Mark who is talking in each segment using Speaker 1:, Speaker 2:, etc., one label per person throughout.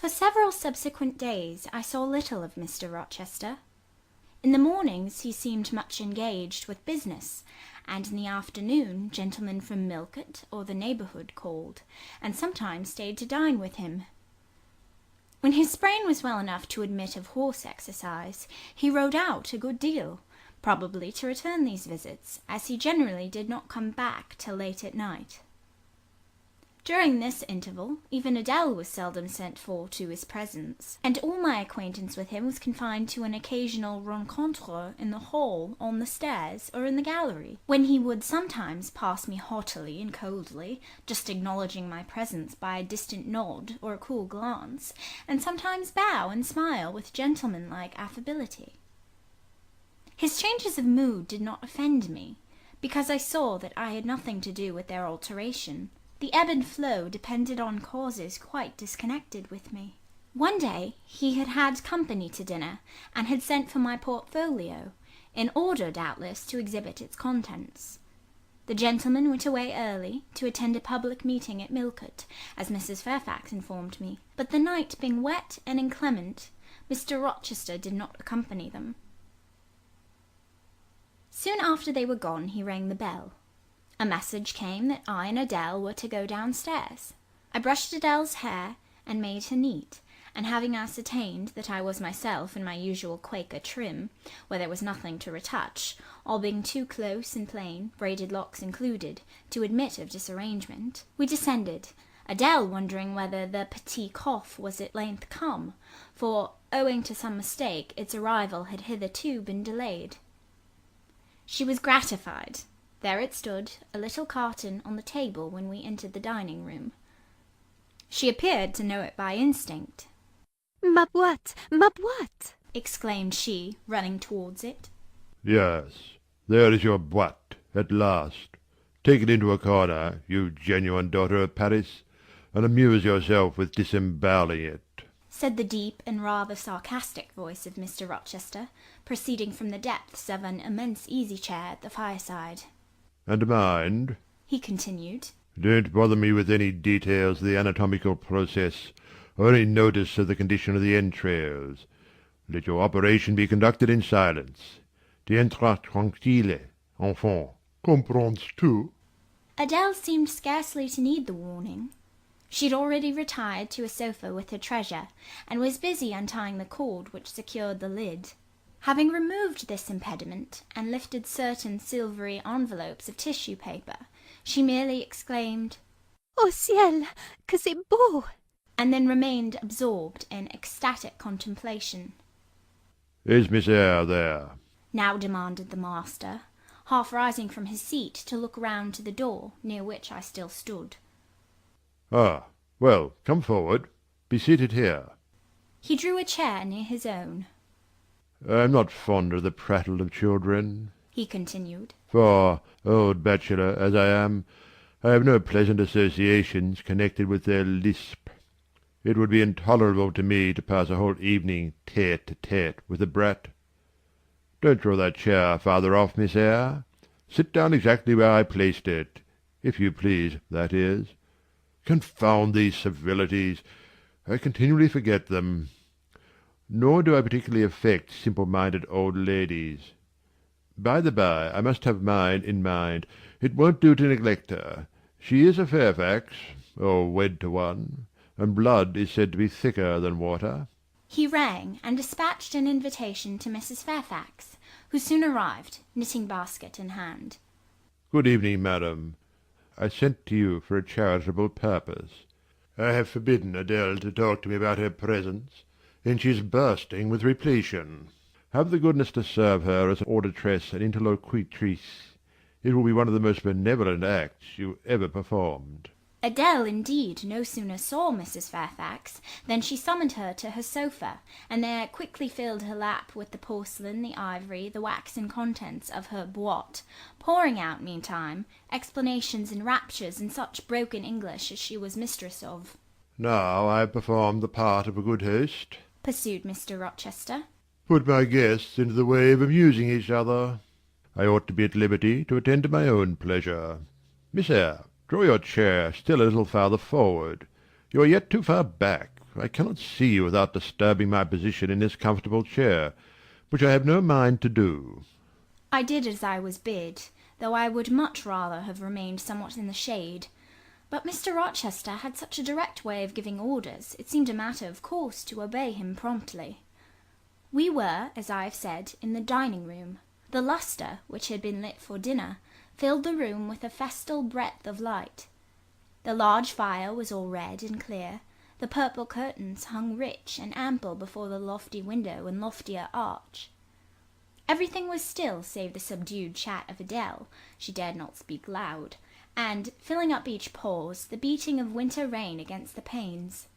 Speaker 1: For several subsequent days I saw little of Mr. Rochester. In the mornings he seemed much engaged with business, and in the afternoon gentlemen from Millcote or the neighbourhood called, and sometimes stayed to dine with him. When his sprain was well enough to admit of horse exercise, he rode out a good deal, probably to return these visits, as he generally did not come back till late at night. During this interval, even Adèle was seldom sent for to his presence, and all my acquaintance with him was confined to an occasional rencontre in the hall, on the stairs, or in the gallery, when he would sometimes pass me haughtily and coldly, just acknowledging my presence by a distant nod or a cool glance, and sometimes bow and smile with gentlemanlike affability. His changes of mood did not offend me, because I saw that I had nothing to do with their alteration. The ebb and flow depended on causes quite disconnected with me. One day he had had company to dinner, and had sent for my portfolio, in order, doubtless, to exhibit its contents. The gentleman went away early, to attend a public meeting at Millcote, as Mrs. Fairfax informed me, but the night being wet and inclement, Mr. Rochester did not accompany them. Soon after they were gone he rang the bell. A message came that I and Adèle were to go downstairs. I brushed Adèle's hair and made her neat, and having ascertained that I was myself in my usual Quaker trim, where there was nothing to retouch, all being too close and plain, braided locks included, to admit of disarrangement, we descended, Adèle wondering whether the petit coif was at length come, for, owing to some mistake, its arrival had hitherto been delayed. She was gratified. There it stood, a little carton on the table when we entered the dining-room. She appeared to know it by instinct.
Speaker 2: "Ma boîte! Ma boîte!"
Speaker 1: exclaimed she, running towards it.
Speaker 3: Yes, there is your boîte, at last. Take it into a corner, you genuine daughter of Paris, and amuse yourself with disemboweling it,
Speaker 1: said the deep and rather sarcastic voice of Mr. Rochester, proceeding from the depths of an immense easy-chair at the fireside.
Speaker 3: And mind,
Speaker 1: he continued,
Speaker 3: don't bother me with any details of the anatomical process, or any notice of the condition of the entrails. Let your operation be conducted in silence. Tiendras tranquille, enfant. Comprends-tu?
Speaker 1: Adèle seemed scarcely to need the warning. She had already retired to a sofa with her treasure, and was busy untying the cord which secured the lid. Having removed this impediment, and lifted certain silvery envelopes of tissue paper, she merely exclaimed,
Speaker 2: "Au ciel, que c'est beau!"
Speaker 1: and then remained absorbed in ecstatic contemplation.
Speaker 3: Is Miss Eyre there?
Speaker 1: Now demanded the master, half rising from his seat to look round to the door, near which I still stood.
Speaker 3: Ah, well, come forward. Be seated here.
Speaker 1: He drew a chair near his own.
Speaker 3: I am not fond of the prattle of children,
Speaker 1: he continued,
Speaker 3: for, old bachelor as I am, I have no pleasant associations connected with their lisp. It would be intolerable to me to pass a whole evening tête-à-tête with a brat. Don't draw that chair farther off, Miss Eyre. Sit down exactly where I placed it, if you please, that is. Confound these civilities! I continually forget them. Nor do I particularly affect simple-minded old ladies. By the by, I must have mine in mind. It won't do to neglect her. She is a Fairfax, or wed to one, and blood is said to be thicker than water.
Speaker 1: He rang, and dispatched an invitation to Mrs. Fairfax, who soon arrived, knitting-basket in hand.
Speaker 3: Good evening, madam. I sent to you for a charitable purpose. I have forbidden Adèle to talk to me about her presents, and she is bursting with repletion. Have the goodness to serve her as an auditress and interlocutrice. It will be one of the most benevolent acts you ever performed.
Speaker 1: Adèle, indeed, no sooner saw Mrs. Fairfax than she summoned her to her sofa, and there quickly filled her lap with the porcelain, the ivory, the waxen contents of her boîte, pouring out, meantime, explanations and raptures in such broken English as she was mistress of.
Speaker 3: Now I have performed the part of a good host,
Speaker 1: pursued Mr. Rochester.
Speaker 3: Put my guests into the way of amusing each other. I ought to be at liberty to attend to my own pleasure. Miss Eyre, draw your chair still a little farther forward. You are yet too far back. I cannot see you without disturbing my position in this comfortable chair, which I have no mind to do."
Speaker 1: I did as I was bid, though I would much rather have remained somewhat in the shade. But Mr. Rochester had such a direct way of giving orders, it seemed a matter of course to obey him promptly. We were, as I have said, in the dining-room. The lustre, which had been lit for dinner, filled the room with a festal breadth of light. The large fire was all red and clear, the purple curtains hung rich and ample before the lofty window and loftier arch. Everything was still save the subdued chat of Adèle, she dared not speak loud, and, filling up each pause, the beating of winter rain against the panes.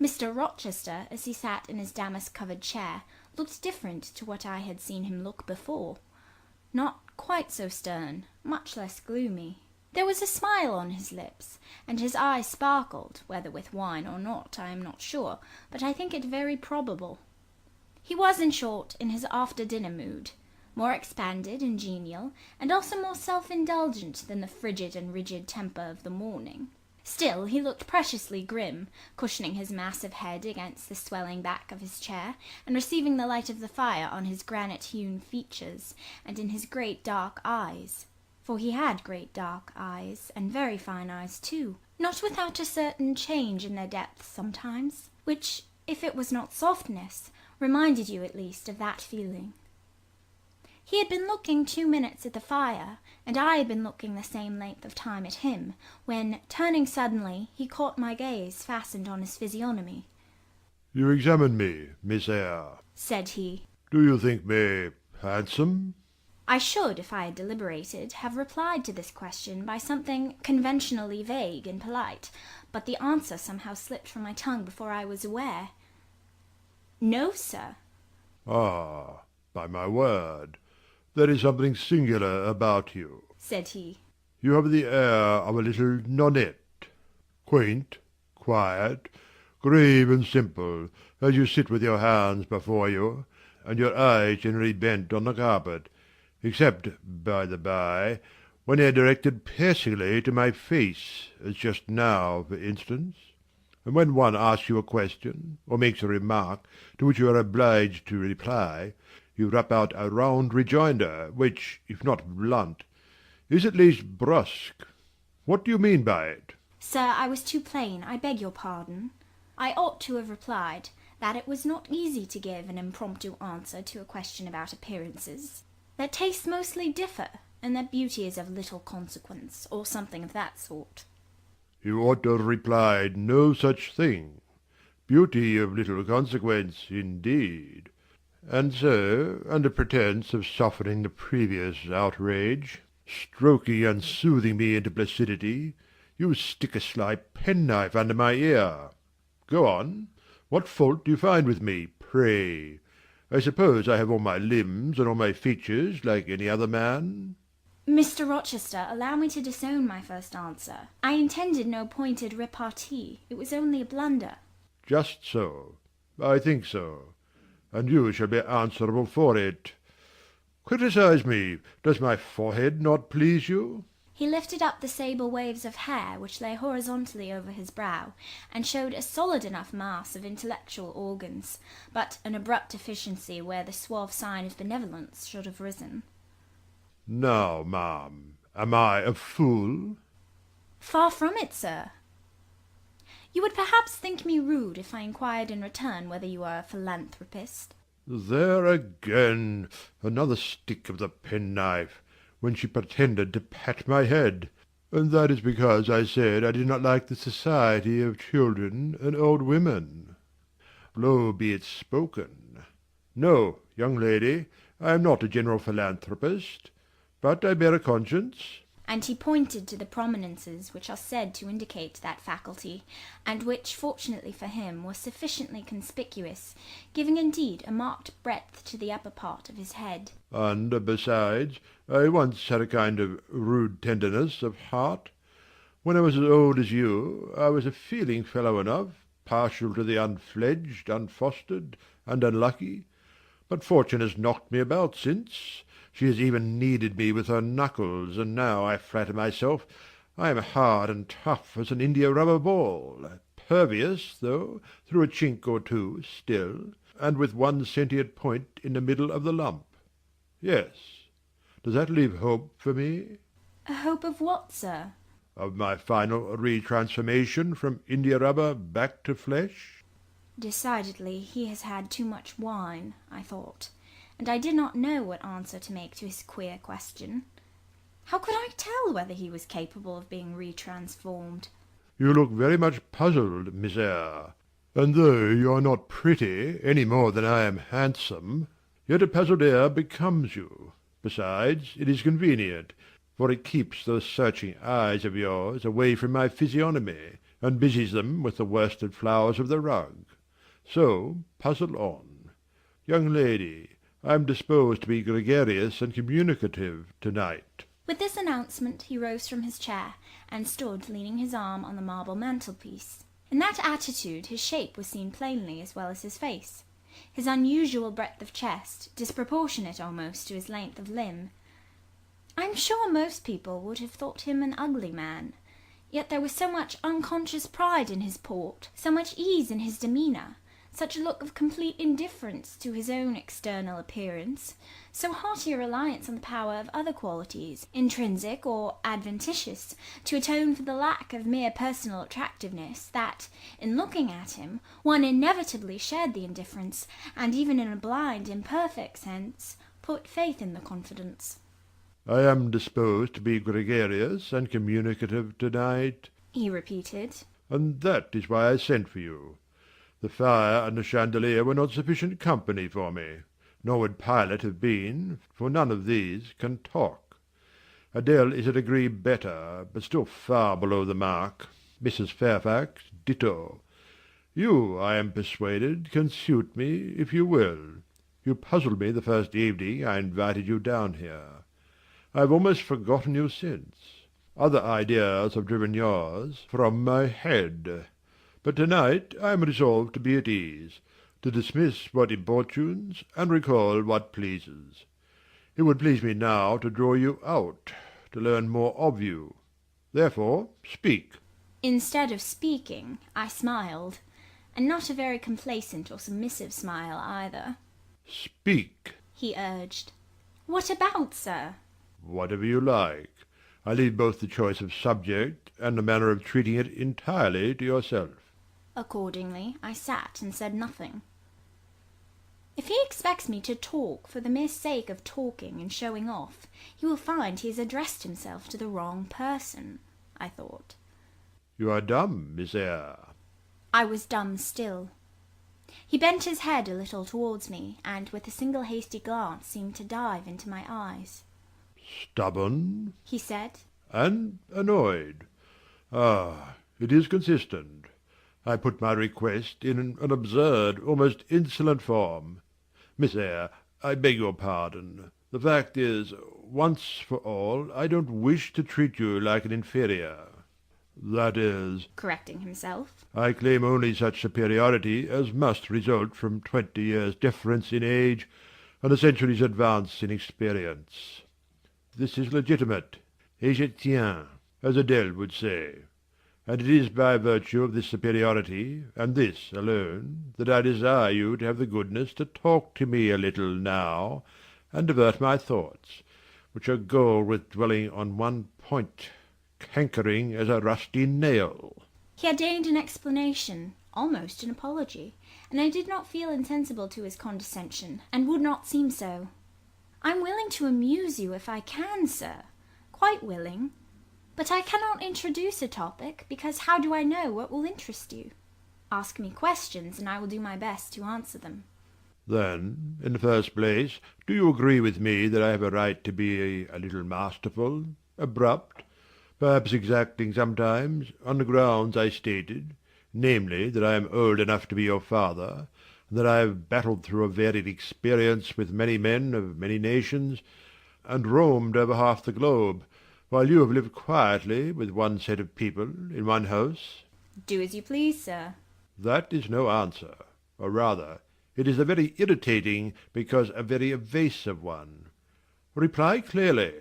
Speaker 1: Mr. Rochester, as he sat in his damask-covered chair, looked different to what I had seen him look before. Not quite so stern, much less gloomy. There was a smile on his lips, and his eyes sparkled, whether with wine or not, I am not sure, but I think it very probable. He was, in short, in his after-dinner mood, more expanded and genial, and also more self-indulgent than the frigid and rigid temper of the morning. Still, he looked preciously grim, cushioning his massive head against the swelling back of his chair, and receiving the light of the fire on his granite-hewn features, and in his great dark eyes. For he had great dark eyes, and very fine eyes too, not without a certain change in their depth sometimes, which, if it was not softness, reminded you at least of that feeling. He had been looking 2 minutes at the fire, and I had been looking the same length of time at him, when, turning suddenly, he caught my gaze fastened on his physiognomy.
Speaker 3: "You examine me, Miss Eyre,"
Speaker 1: said he.
Speaker 3: "Do you think me handsome?"
Speaker 1: I should, if I had deliberated, have replied to this question by something conventionally vague and polite, but the answer somehow slipped from my tongue before I was aware. "No, sir."
Speaker 3: "Ah, by my word, there is something singular about you,"
Speaker 1: said he.
Speaker 3: "You have the air of a little nonnette, quaint, quiet, grave and simple, as you sit with your hands before you, and your eyes generally bent on the carpet, except, by the by, when they are directed piercingly to my face, as just now, for instance. And when one asks you a question, or makes a remark to which you are obliged to reply, you rap out a round rejoinder, which, if not blunt, is at least brusque. What do you mean by it?"
Speaker 1: "Sir, I was too plain. I beg your pardon. I ought to have replied that it was not easy to give an impromptu answer to a question about appearances, that tastes mostly differ, and that beauty is of little consequence, or something of that sort."
Speaker 3: "You ought to have replied no such thing. Beauty of little consequence, indeed. And so, under pretence of softening the previous outrage, stroking and soothing me into placidity, you stick a sly penknife under my ear. Go on. What fault do you find with me, pray? I suppose I have all my limbs and all my features like any other man?"
Speaker 1: "Mr. Rochester, allow me to disown my first answer. I intended no pointed repartee. It was only a blunder."
Speaker 3: "Just so. I think so. And you shall be answerable for it. Criticise me. Does my forehead not please you?"
Speaker 1: He lifted up the sable waves of hair which lay horizontally over his brow, and showed a solid enough mass of intellectual organs, but an abrupt deficiency where the suave sign of benevolence should have risen.
Speaker 3: "Now, ma'am, am I a fool?"
Speaker 1: "Far from it, sir." "You would perhaps think me rude if I inquired in return whether you are a philanthropist?"
Speaker 3: There again, another stick of the penknife, when she pretended to pat my head, and that is because I said I did not like the society of children and old women. Low be it spoken. No, young lady, I am not a general philanthropist, but I bear a conscience.
Speaker 1: And he pointed to the prominences which are said to indicate that faculty, and which, fortunately for him, were sufficiently conspicuous, giving indeed a marked breadth to the upper part of his head.
Speaker 3: And, besides, I once had a kind of rude tenderness of heart. When I was as old as you, I was a feeling fellow enough, partial to the unfledged, unfostered, and unlucky. But fortune has knocked me about since. She has even kneaded me with her knuckles, and now, I flatter myself, I am hard and tough as an india-rubber ball, impervious, though, through a chink or two, still, and with one sentient point in the middle of the lump. Yes. Does that leave hope for me?
Speaker 1: A hope of what, sir?
Speaker 3: Of my final retransformation from india-rubber back to flesh?
Speaker 1: Decidedly he has had too much wine, I thought, and I did not know what answer to make to his queer question. How could I tell whether he was capable of being retransformed?
Speaker 3: You look very much puzzled, Miss Eyre, and though you are not pretty any more than I am handsome, yet a puzzled air becomes you. Besides, it is convenient, for it keeps those searching eyes of yours away from my physiognomy, and busies them with the worsted flowers of the rug. So puzzle on. Young lady, I am disposed to be gregarious and communicative to-night.
Speaker 1: With this announcement he rose from his chair, and stood leaning his arm on the marble mantelpiece. In that attitude his shape was seen plainly as well as his face. His unusual breadth of chest, disproportionate almost to his length of limb. I am sure most people would have thought him an ugly man, yet there was so much unconscious pride in his port, so much ease in his demeanour, such a look of complete indifference to his own external appearance, so hearty a reliance on the power of other qualities, intrinsic or adventitious, to atone for the lack of mere personal attractiveness, that, in looking at him, one inevitably shared the indifference, and even in a blind, imperfect sense, put faith in the confidence.
Speaker 3: I am disposed to be gregarious and communicative to-night,
Speaker 1: he repeated,
Speaker 3: and that is why I sent for you. The fire and the chandelier were not sufficient company for me, nor would Pilate have been, for none of these can talk. Adèle is a degree better, but still far below the mark. Mrs. Fairfax, ditto. You, I am persuaded, can suit me, if you will. You puzzled me the first evening I invited you down here. I have almost forgotten you since. Other ideas have driven yours from my head. But to-night I am resolved to be at ease, to dismiss what importunes, and recall what pleases. It would please me now to draw you out, to learn more of you. Therefore, speak.
Speaker 1: Instead of speaking, I smiled, and not a very complacent or submissive smile either.
Speaker 3: Speak,
Speaker 1: he urged. What about, sir?
Speaker 3: Whatever you like. I leave both the choice of subject and the manner of treating it entirely to yourself.
Speaker 1: Accordingly, I sat and said nothing. If he expects me to talk for the mere sake of talking and showing off, he will find he has addressed himself to the wrong person, I thought.
Speaker 3: You are dumb, Miss Eyre.
Speaker 1: I was dumb still. He bent his head a little towards me, and with a single hasty glance seemed to dive into my eyes.
Speaker 3: Stubborn?
Speaker 1: he said.
Speaker 3: And annoyed. Ah, it is consistent. I put my request in an absurd, almost insolent form. Miss Eyre, I beg your pardon. The fact is, once for all, I don't wish to treat you like an inferior. That is,
Speaker 1: correcting himself,
Speaker 3: I claim only such superiority as must result from 20 years' difference in age and a century's advance in experience. This is legitimate, et je tiens, as Adèle would say. And it is by virtue of this superiority, and this alone, that I desire you to have the goodness to talk to me a little now, and divert my thoughts, which are galled with dwelling on one point, cankering as a rusty nail.
Speaker 1: He had deigned an explanation, almost an apology, and I did not feel insensible to his condescension, and would not seem so. I'm willing to amuse you if I can, sir, quite willing. But I cannot introduce a topic, because how do I know what will interest you? Ask me questions, and I will do my best to answer them.
Speaker 3: Then, in the first place, do you agree with me that I have a right to be a little masterful, abrupt, perhaps exacting sometimes, on the grounds I stated, namely, that I am old enough to be your father, and that I have battled through a varied experience with many men of many nations, and roamed over half the globe, while you have lived quietly with one set of people in one house?
Speaker 1: Do as you please, sir.
Speaker 3: That is no answer, or rather, it is a very irritating because a very evasive one. Reply clearly.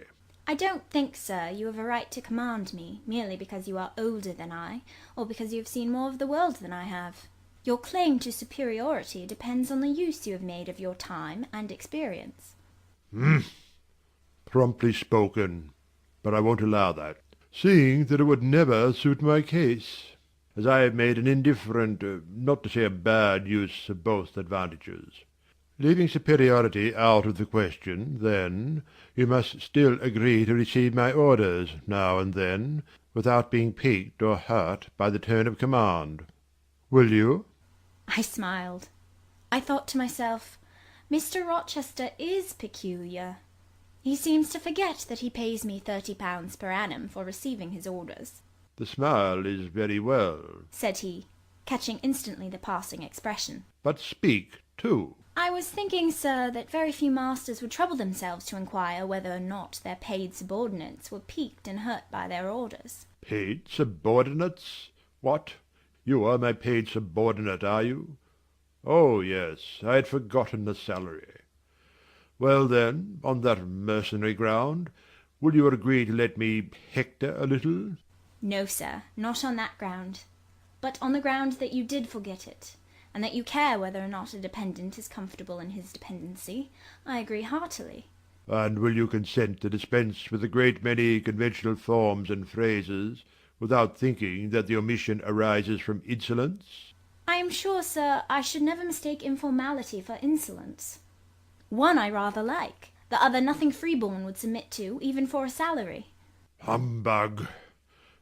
Speaker 1: I don't think, sir, you have a right to command me, merely because you are older than I, or because you have seen more of the world than I have. Your claim to superiority depends on the use you have made of your time and experience.
Speaker 3: Promptly spoken, but I won't allow that, seeing that it would never suit my case, as I have made an indifferent, not to say a bad use of both advantages. Leaving superiority out of the question, then, you must still agree to receive my orders, now and then, without being piqued or hurt by the tone of command. Will you?
Speaker 1: I smiled. I thought to myself, Mr. Rochester is peculiar. He seems to forget that he pays me £30 per annum for receiving his orders.
Speaker 3: The smile is very well,
Speaker 1: said he, catching instantly the passing expression.
Speaker 3: but speak, too.
Speaker 1: I was thinking, sir, that very few masters would trouble themselves to inquire whether or not their paid subordinates were piqued and hurt by their orders.
Speaker 3: Paid subordinates? What? You are my paid subordinate, are you? Oh, yes, I had forgotten the salary. Well, then, on that mercenary ground, will you agree to let me hector a little?
Speaker 1: No, sir, not on that ground, but on the ground that you did forget it, and that you care whether or not a dependent is comfortable in his dependency. I agree heartily.
Speaker 3: And will you consent to dispense with a great many conventional forms and phrases, without thinking that the omission arises from insolence?
Speaker 1: I am sure, sir, I should never mistake informality for insolence. One I rather like, the other nothing freeborn would submit to, even for a salary.
Speaker 3: Humbug!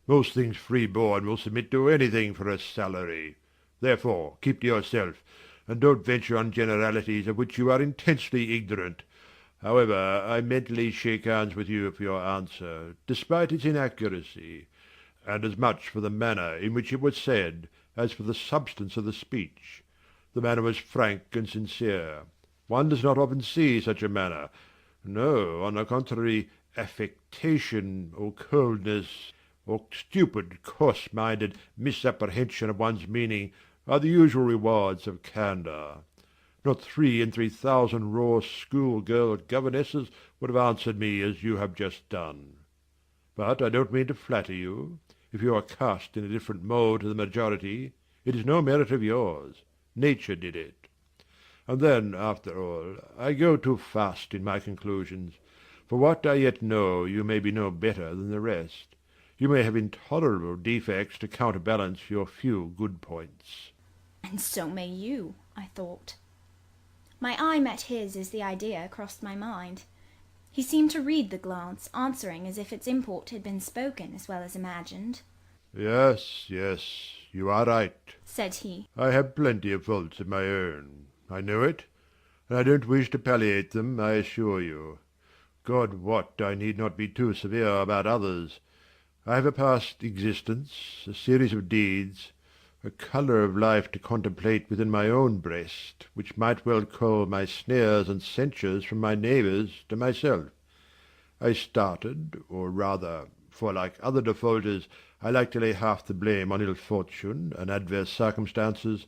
Speaker 3: Most things free-born will submit to anything for a salary. Therefore, keep to yourself, and don't venture on generalities of which you are intensely ignorant. However, I mentally shake hands with you for your answer, despite its inaccuracy, and as much for the manner in which it was said as for the substance of the speech. The manner was frank and sincere. One does not often see such a manner. No, on the contrary, affectation or coldness, or stupid, coarse-minded misapprehension of one's meaning are the usual rewards of candour. Not 3 in 3,000 raw school-girl governesses would have answered me as you have just done. But I don't mean to flatter you. If you are cast in a different mould to the majority, it is no merit of yours. Nature did it. And then, after all, I go too fast in my conclusions. For what I yet know, you may be no better than the rest. You may have intolerable defects to counterbalance your few good points.
Speaker 1: And so may you, I thought. My eye met his as the idea crossed my mind. He seemed to read the glance, answering as if its import had been spoken as well as imagined.
Speaker 3: Yes, you are right,
Speaker 1: said he.
Speaker 3: I have plenty of faults of my own. I know it, and I don't wish to palliate them, I assure you. God wot, I need not be too severe about others. I have a past existence, a series of deeds, a colour of life to contemplate within my own breast, which might well call my sneers and censures from my neighbours to myself. I started, or rather, for like other defaulters, I like to lay half the blame on ill fortune and adverse circumstances,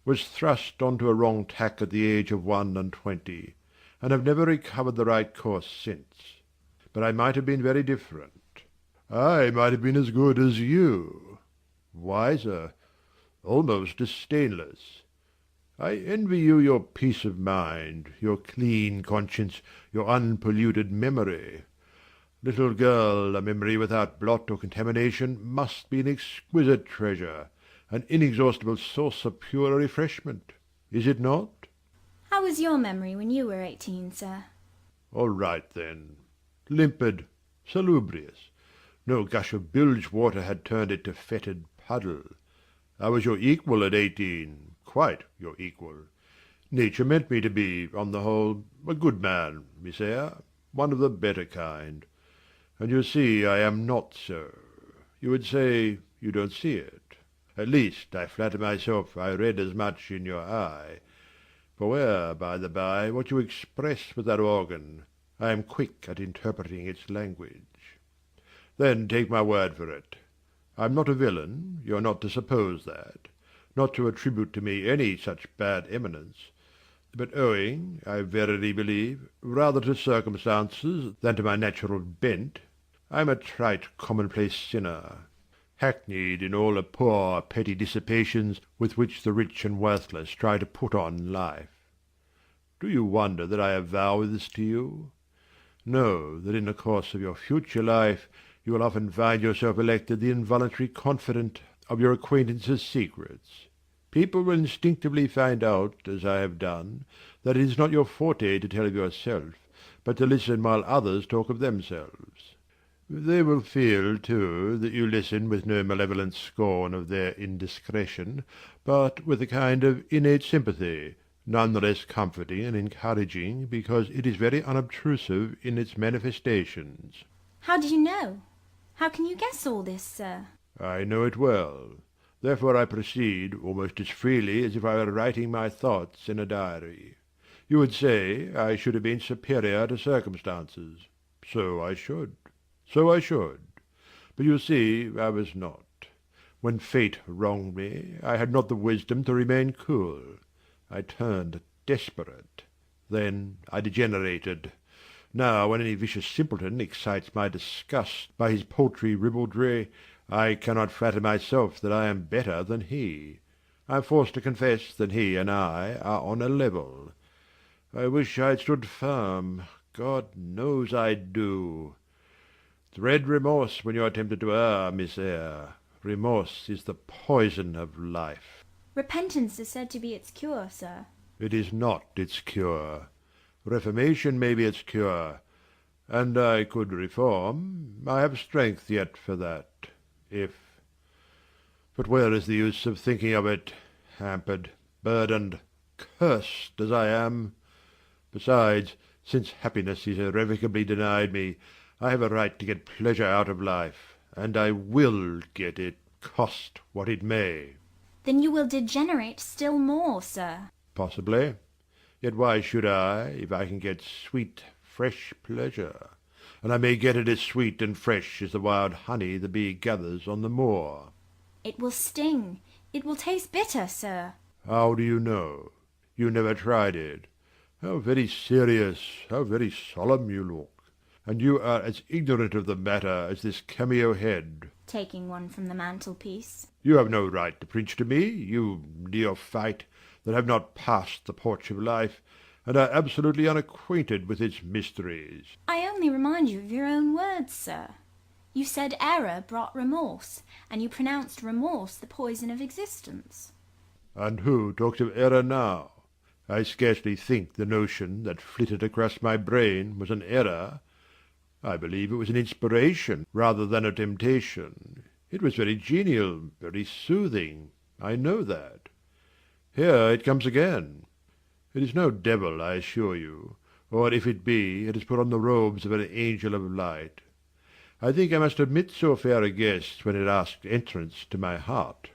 Speaker 3: was thrust on to a wrong tack at the age of 21, and have never recovered the right course since. But I might have been very different. I might have been as good as you, wiser, almost as stainless. I envy you your peace of mind, your clean conscience, your unpolluted memory. Little girl, a memory without blot or contamination must be an exquisite treasure, an inexhaustible source of pure refreshment, is it not?
Speaker 1: How was your memory when you were 18, sir?
Speaker 3: All right, then. Limpid, salubrious. No gush of bilge water had turned it to fetid puddle. I was your equal at 18, quite your equal. Nature meant me to be, on the whole, a good man, Miss Eyre, one of the better kind. And you see I am not so. You would say you don't see it. At least I flatter myself I read as much in your eye. Beware, by the by, what you express with that organ. I am quick at interpreting its language. Then take my word for it. I am not a villain, you are not to suppose that, not to attribute to me any such bad eminence. but owing, I verily believe, rather to circumstances than to my natural bent, I am a trite commonplace sinner, hackneyed in all the poor petty dissipations with which the rich and worthless try to put on life. Do you wonder that I avow this to you? Know that in the course of your future life you will often find yourself elected the involuntary confidant of your acquaintances' secrets. People will instinctively find out, as I have done, that it is not your forte to tell of yourself, but to listen while others talk of themselves. They will feel, too, that you listen with no malevolent scorn of their indiscretion, but with a kind of innate sympathy, none the less comforting and encouraging because it is very unobtrusive in its manifestations.
Speaker 1: How do you know? How can you guess all this, sir?
Speaker 3: I know it well. Therefore I proceed almost as freely as if I were writing my thoughts in a diary. You would say I should have been superior to circumstances. So I should. But you see, I was not. When fate wronged me, I had not the wisdom to remain cool. I turned desperate. Then I degenerated. Now, when any vicious simpleton excites my disgust by his paltry ribaldry, I cannot flatter myself that I am better than he. I am forced to confess that he and I are on a level. I wish I had stood firm. God knows I do. Dread remorse when you are tempted to err, Miss Eyre. Remorse is the poison of life.
Speaker 1: Repentance is said to be its cure, sir.
Speaker 3: It is not its cure. Reformation may be its cure, and I could reform. I have strength yet for that, if... But where is the use of thinking of it, hampered, burdened, cursed as I am? Besides, since happiness is irrevocably denied me, I have a right to get pleasure out of life, and I will get it, cost what it may.
Speaker 1: Then you will degenerate still more, sir.
Speaker 3: Possibly. Yet why should I, if I can get sweet, fresh pleasure? And I may get it as sweet and fresh as the wild honey the bee gathers on the moor.
Speaker 1: It will sting. It will taste bitter, sir.
Speaker 3: How do you know? You never tried it. How very serious, how very solemn you look. And you are as ignorant of the matter as this cameo head.
Speaker 1: Taking one from the mantelpiece.
Speaker 3: You have no right to preach to me, you neophyte, that have not passed the porch of life, and are absolutely unacquainted with its mysteries.
Speaker 1: I only remind you of your own words, sir. You said error brought remorse, and you pronounced remorse the poison of existence.
Speaker 3: And who talks of error now? I scarcely think the notion that flitted across my brain was an error. I believe it was an inspiration rather than a temptation. It was very genial, very soothing. I know that. Here it comes again. It is no devil, I assure you, or if it be, it has put on the robes of an angel of light. I think I must admit so fair a guest when it asked entrance to my heart.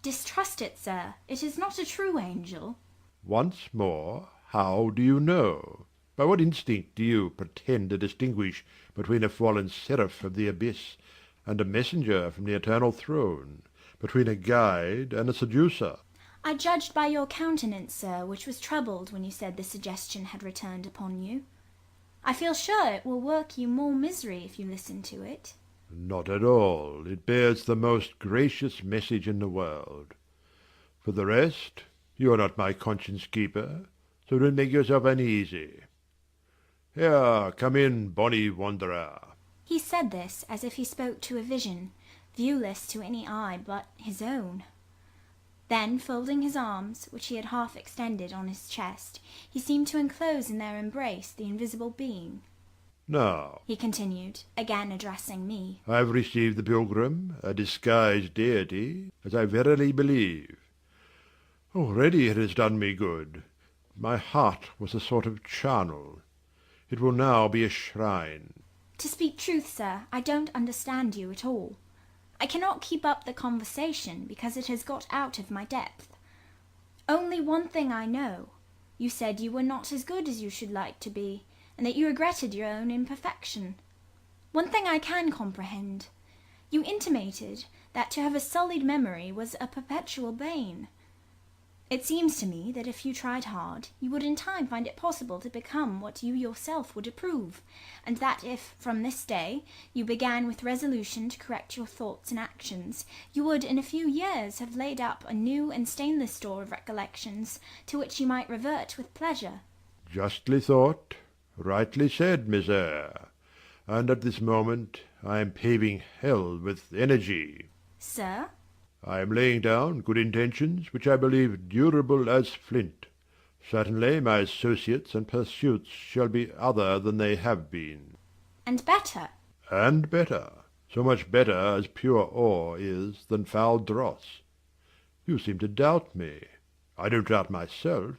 Speaker 1: Distrust it, sir. It is not a true angel.
Speaker 3: Once more, how do you know? By what instinct do you pretend to distinguish between a fallen seraph of the abyss and a messenger from the eternal throne, between a guide and a seducer?
Speaker 1: I judged by your countenance, sir, which was troubled when you said the suggestion had returned upon you. I feel sure it will work you more misery if you listen to it.
Speaker 3: Not at all. It bears the most gracious message in the world. For the rest, you are not my conscience-keeper, so don't make yourself uneasy. Here, come in, bonny wanderer.
Speaker 1: He said this as if he spoke to a vision, viewless to any eye but his own. Then, folding his arms, which he had half extended on his chest, he seemed to enclose in their embrace the invisible being.
Speaker 3: Now,
Speaker 1: He continued, again addressing me.
Speaker 3: I have received the pilgrim, a disguised deity, as I verily believe. Already it has done me good. My heart was a sort of charnel. It will now be a shrine.
Speaker 1: To speak truth, sir, I don't understand you at all. I cannot keep up the conversation because it has got out of my depth. Only one thing I know. You said you were not as good as you should like to be, and that you regretted your own imperfection. One thing I can comprehend. You intimated that to have a sullied memory was a perpetual bane. It seems to me that if you tried hard, you would in time find it possible to become what you yourself would approve, and that if, from this day, you began with resolution to correct your thoughts and actions, you would in a few years have laid up a new and stainless store of recollections, to which you might revert with pleasure.
Speaker 3: Justly thought, rightly said, Miss Eyre. And at this moment I am paving hell with energy.
Speaker 1: Sir?
Speaker 3: I am laying down good intentions which I believe durable as flint. Certainly my associates and pursuits shall be other than they have been.
Speaker 1: And better.
Speaker 3: And better. So much better as pure ore is than foul dross. You seem to doubt me. I don't doubt myself.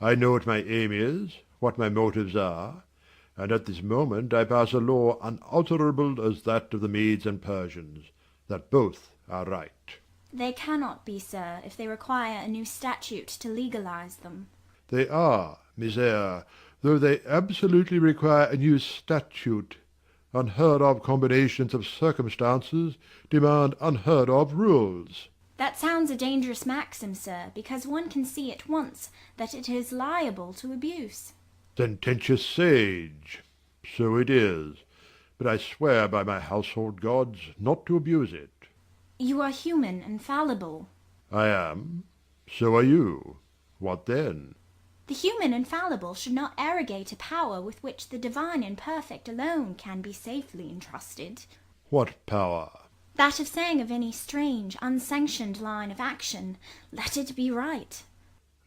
Speaker 3: I know what my aim is, what my motives are, and at this moment I pass a law unalterable as that of the Medes and Persians, that both are right.
Speaker 1: They cannot be, sir, if they require a new statute to legalize them.
Speaker 3: They are, Miss Eyre, though they absolutely require a new statute. Unheard-of combinations of circumstances demand unheard-of rules.
Speaker 1: That sounds a dangerous maxim, sir, because one can see at once that it is liable to abuse.
Speaker 3: Sententious sage. So it is. But I swear by my household gods not to abuse it.
Speaker 1: You are human and fallible.
Speaker 3: I am. So are you. What then?
Speaker 1: The human and fallible should not arrogate a power with which the divine and perfect alone can be safely entrusted.
Speaker 3: What power?
Speaker 1: That of saying of any strange, unsanctioned line of action, "Let it be right."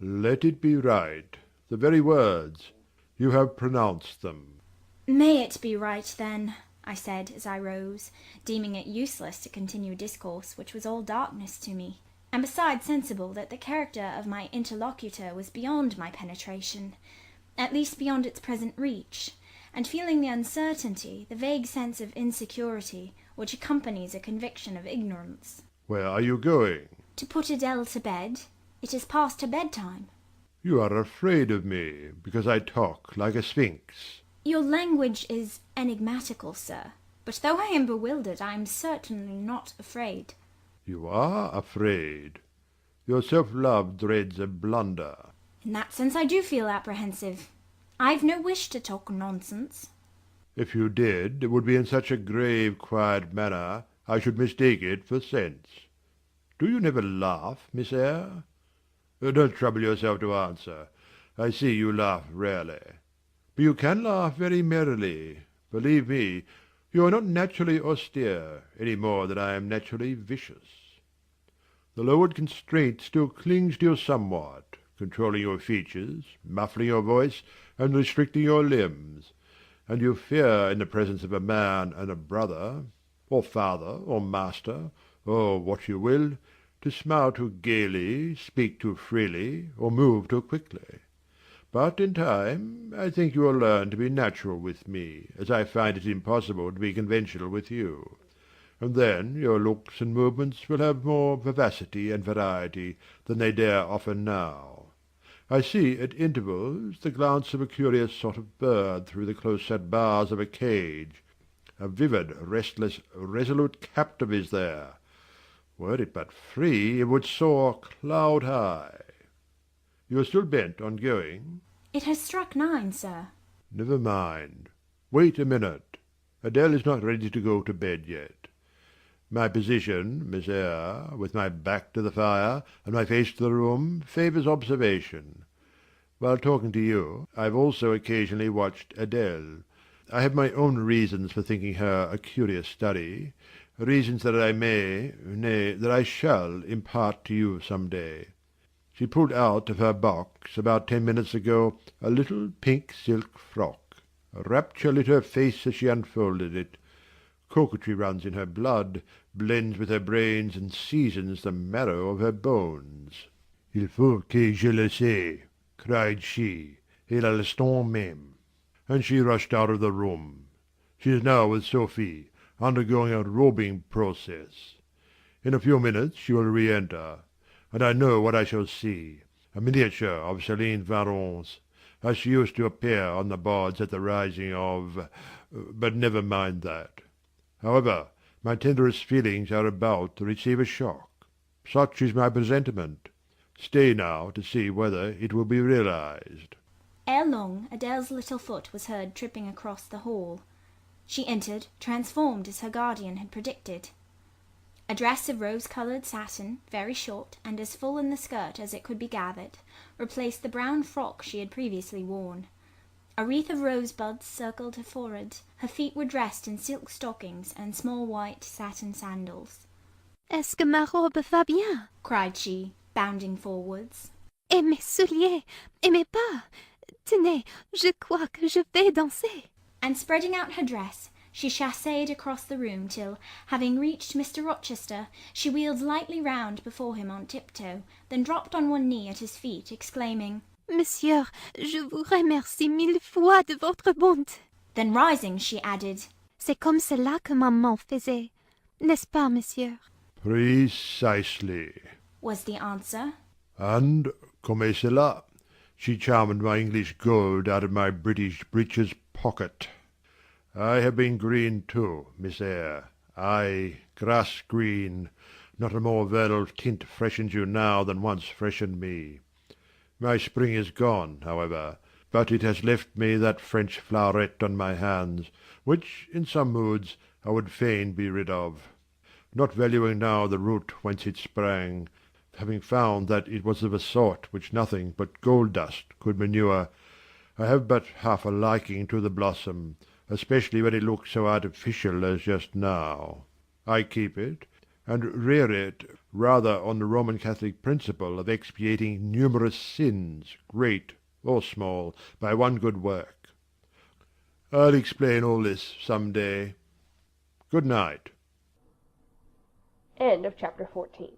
Speaker 3: Let it be right. The very words. You have pronounced them.
Speaker 1: May it be right, then, I said as I rose, deeming it useless to continue discourse which was all darkness to me, and besides sensible that the character of my interlocutor was beyond my penetration, at least beyond its present reach, and feeling the uncertainty, the vague sense of insecurity, which accompanies a conviction of ignorance.
Speaker 3: Where are you going?
Speaker 1: To put Adèle to bed. It is past her bedtime.
Speaker 3: You are afraid of me, because I talk like a sphinx.
Speaker 1: Your language is enigmatical, sir, but though I am bewildered, I am certainly not afraid.
Speaker 3: You are afraid. Your self-love dreads a blunder.
Speaker 1: In that sense I do feel apprehensive. I've no wish to talk nonsense.
Speaker 3: If you did, it would be in such a grave, quiet manner I should mistake it for sense. Do you never laugh, Miss Eyre? Don't trouble yourself to answer. I see you laugh rarely. But you can laugh very merrily. Believe me, you are not naturally austere, any more than I am naturally vicious. The lowered constraint still clings to you somewhat, controlling your features, muffling your voice, and restricting your limbs. And you fear in the presence of a man and a brother, or father, or master, or what you will, to smile too gaily, speak too freely, or move too quickly. But in time I think you will learn to be natural with me, as I find it impossible to be conventional with you. And then your looks and movements will have more vivacity and variety than they dare offer now. I see at intervals the glance of a curious sort of bird through the close-set bars of a cage. A vivid, restless, resolute captive is there. Were it but free, it would soar cloud-high. You are still bent on going?
Speaker 1: It has struck 9, sir.
Speaker 3: Never mind. Wait a minute. Adèle is not ready to go to bed yet. My position, Miss Eyre, with my back to the fire and my face to the room, favours observation. While talking to you, I have also occasionally watched Adèle. I have my own reasons for thinking her a curious study, reasons that I may, nay, that I shall impart to you some day. She pulled out of her box about 10 minutes ago a little pink silk frock. A rapture lit her face as she unfolded it. Coquetry runs in her blood, blends with her brains, and seasons the marrow of her bones. Il faut que je le sais, cried she, et à l'instant même. And she rushed out of the room. She is now with Sophie, undergoing a robing process. In a few minutes she will re-enter, and I know what I shall see, a miniature of Céline Varens, as she used to appear on the boards at the rising of... but never mind that. However, my tenderest feelings are about to receive a shock. Such is my presentiment. Stay now to see whether it will be realized.
Speaker 1: Ere long, Adèle's little foot was heard tripping across the hall. She entered, transformed as her guardian had predicted. A dress of rose-coloured satin, very short, and as full in the skirt as it could be gathered, replaced the brown frock she had previously worn. A wreath of rosebuds circled her forehead. Her feet were dressed in silk stockings and small white satin sandals.
Speaker 2: Est-ce que ma robe va bien?
Speaker 1: Cried she, bounding forwards.
Speaker 2: Et mes souliers, et mes pas. Tenez, je crois que je vais danser.
Speaker 1: And spreading out her dress, she chassed across the room till, having reached Mr. Rochester, she wheeled lightly round before him on tiptoe, then dropped on one knee at his feet, exclaiming,
Speaker 2: Monsieur, je vous remercie mille fois de votre bonté.
Speaker 1: Then rising, she added,
Speaker 2: C'est comme cela que maman faisait, n'est-ce pas, monsieur?
Speaker 3: Precisely.
Speaker 1: was the answer.
Speaker 3: And, comme cela, she charmed my English gold out of my British breeches pocket. I have been green too, Miss Eyre, aye, grass green. Not a more virile tint freshens you now than once freshened me. My spring is gone, however, but it has left me that French floweret on my hands, which, in some moods, I would fain be rid of, not valuing now the root whence it sprang, having found that it was of a sort which nothing but gold dust could manure. I have but half a liking to the blossom, especially when it looks so artificial as just now. I keep it, and rear it rather on the Roman Catholic principle of expiating numerous sins, great or small, by one good work. I'll explain all this some day. Good night.
Speaker 4: End of chapter 14.